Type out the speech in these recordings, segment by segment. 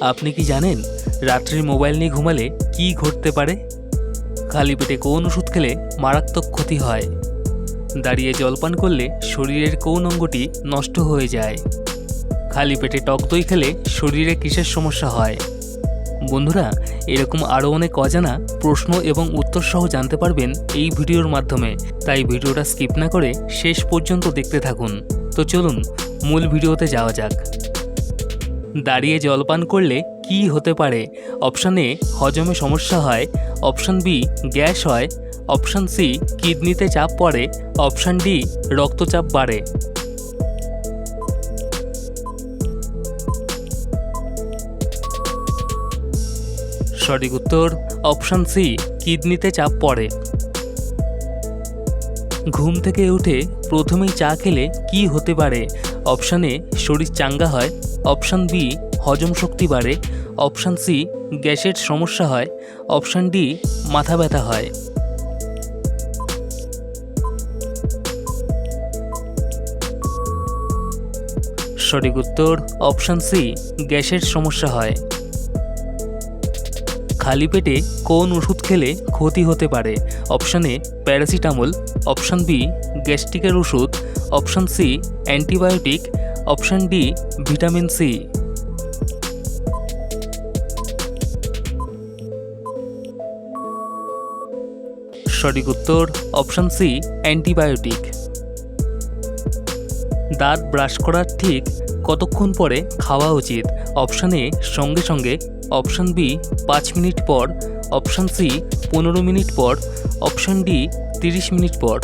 আপনি কি জানেন রাত্রে মোবাইল নিয়ে ঘুমালে কি ঘটতে পারে? খালি পেটে কোন ওষুধ খেলে মারাত্মক ক্ষতি হয়? দাঁড়িয়ে জলপান করলে শরীরের কোন অঙ্গটি নষ্ট হয়ে যায়? খালি পেটে টক দই খেলে শরীরে কিসের সমস্যা হয়? বন্ধুরা, এরকম আরও অনেক অজানা প্রশ্ন এবং উত্তর সহ জানতে পারবেন এই ভিডিওর মাধ্যমে, তাই ভিডিওটা স্কিপ না করে শেষ পর্যন্ত দেখতে থাকুন। তো চলুন মূল ভিডিওতে যাওয়া যাক। দাঁড়িয়ে জলপান করলে কি হতে পারে? অপশান এ হজমে সমস্যা হয়, অপশান বি গ্যাস হয়, অপশান সি কিডনিতে চাপ পড়ে, অপশান ডি রক্তচাপ বাড়ে। সঠিক উত্তর অপশান সি কিডনিতে চাপ পড়ে। ঘুম থেকে উঠে প্রথমেই চা খেলে কি হতে পারে? অপশান এ শরীর চাঙ্গা হয়, অপশান বি হজম শক্তি বাড়ে, অপশান সি গ্যাসের সমস্যা হয়, অপশান ডি মাথা ব্যথা হয়। সঠিক উত্তর অপশান সি গ্যাসের সমস্যা হয়। খালি পেটে কোন ওষুধ খেলে ক্ষতি হতে পারে? Option A paracetamol, option B গ্যাস্ট্রিকের ওষুধ, option C antibiotic, option D vitamin C. সঠিক উত্তর অপশান সি অ্যান্টিবায়োটিক। দাঁত ব্রাশ করার ঠিক কতক্ষণ পরে খাওয়া উচিত? অপশান এ সঙ্গে সঙ্গে, অপশান বি 5 মিনিট পর, অপশান সি 15 মিনিট পর, অপশান ডি 30 মিনিট পর।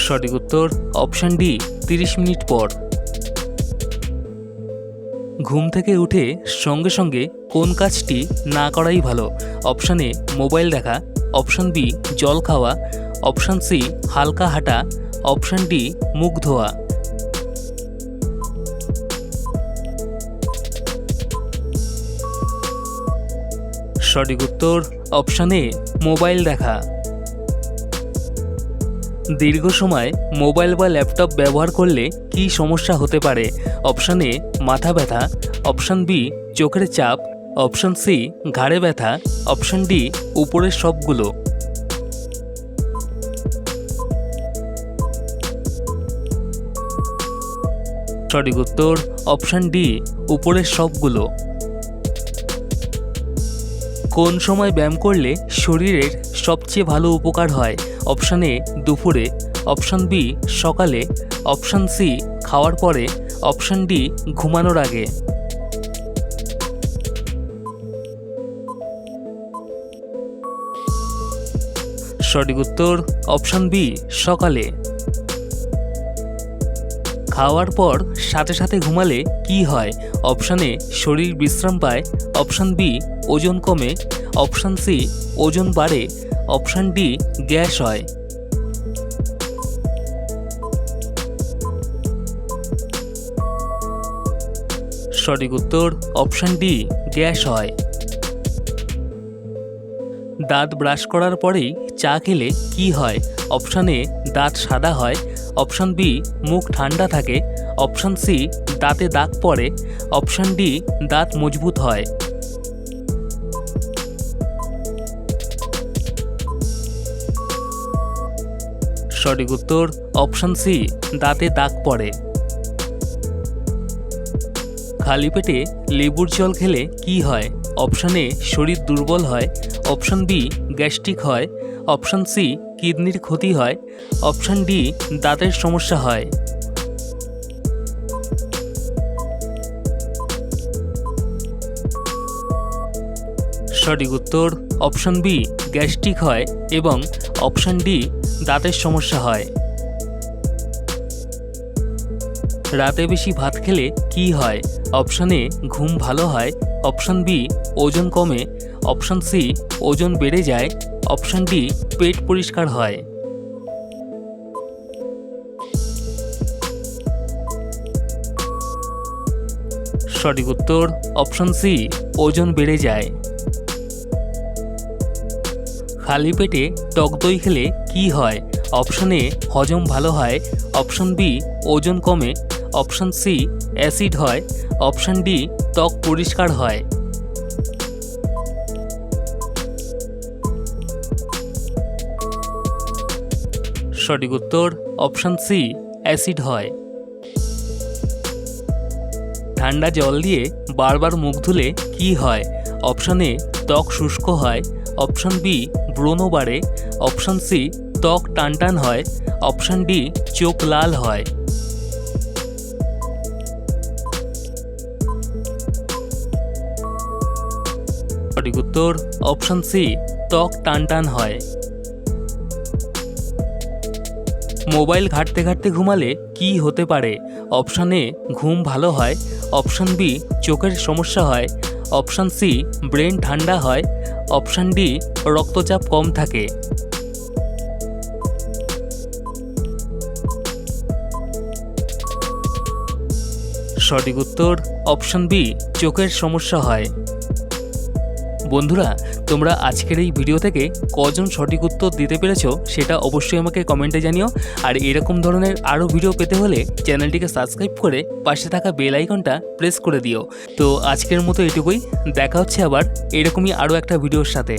সঠিক উত্তর অপশান ডি 30 মিনিট পর। ঘুম থেকে উঠে সঙ্গে সঙ্গে কোন কাজটি না করাই ভালো? অপশান এ মোবাইল দেখা, অপশান বি জল খাওয়া, অপশান সি হালকা হাঁটা, অপশান ডি মুখ ধোয়া। সঠিক উত্তর অপশান এ মোবাইল দেখা। দীর্ঘ সময় মোবাইল বা ল্যাপটপ ব্যবহার করলে কি সমস্যা হতে পারে? অপশান এ মাথা ব্যথা, অপশান বি চোখের চাপ, অপশান সি ঘাড়ে ব্যথা, অপশান ডি উপরের সবগুলো। সঠিক উত্তর অপশান ডি উপরের সবগুলো। কোন সময় ব্যায়াম করলে শরীরের সবচেয়ে ভালো উপকার হয়? অপশান এ দুপুরে, অপশান বি সকালে, অপশান সি খাওয়ার পরে, অপশান ডি ঘুমানোর আগে। সঠিক উত্তর অপশান বি সকালে। খাওয়ার পর সাথে সাথে ঘুমালে কি হয়? অপশান এ শরীর বিশ্রাম পায়, অপশান বি ওজন কমে, অপশান সি ওজন বাড়ে, অপশান ডি গ্যাস হয়। সঠিক উত্তর অপশান ডি গ্যাস হয়। দাঁত ব্রাশ করার পরেই চা খেলে কি হয়? অপশান এ দাঁত সাদা হয়, অপশান বি মুখ ঠান্ডা থাকে, অপশান সি দাঁতে দাগ পড়ে, অপশান ডি দাঁত মজবুত হয়। সঠিক উত্তর অপশান সি দাঁতে দাগ পড়ে। খালি পেটে লেবুর জল খেলে কি হয়? অপশান এ শরীর দুর্বল হয়, অপশান বি গ্যাস্ট্রিক হয়, অপশান সি কিডনির ক্ষতি হয়, অপশান ডি দাঁতের সমস্যা হয়। সঠিক উত্তর অপশান বি গ্যাস্ট্রিক হয় এবং অপশান ডি দাঁতের সমস্যা হয়। রাতে বেশি ভাত খেলে কি হয়? অপশান এ ঘুম ভালো হয়, অপশান বি ওজন কমে, অপশান সি ওজন বেড়ে যায়, অপশান ডি পেট পরিষ্কার হয়। সঠিক উত্তর অপশান সি ওজন বেড়ে যায়। খালি পেটে টক দই খেলে কি হয়? অপশন এ হজম ভালো হয়, অপশন বি ওজন কমে, অপশন সি অ্যাসিড হয়, অপশন ডি ত্বক পরিষ্কার হয়। সঠিক উত্তর অপশন সি অ্যাসিড হয়। ঠান্ডা জল দিয়ে বারবার মুখ ধুলে কি হয়? অপশন এ ত্বক শুষ্ক হয়, অপশন বি ব্রণ বাড়ে, অপশন সি ত্বক টানটান হয়, অপশন ডি চোখ লাল হয়। সঠিক উত্তর অপশন সি ত্বক টানটান হয়। মোবাইল ঘাঁটতে ঘাঁটতে ঘুমালে কি হতে পারে? অপশন এ ঘুম ভালো হয়, অপশন বি চোখের সমস্যা হয়, অপশন সি ব্রেন ঠান্ডা হয়, অপশন ডি রক্তচাপ কম থাকে। সঠিক উত্তর অপশন বি চোখের সমস্যা হয়। বন্ধুরা, তোমরা আজকের এই ভিডিও থেকে কজন সঠিক উত্তর দিতে পেরেছো সেটা অবশ্যই আমাকে কমেন্টে জানিও। আর এরকম ধরনের আরও ভিডিও পেতে হলে চ্যানেলটিকে সাবস্ক্রাইব করে পাশে থাকা বেল আইকনটা প্রেস করে দিও। তো আজকের মতো এটুকুই, দেখা হচ্ছে আবার এরকমই আরও একটা ভিডিওর সাথে।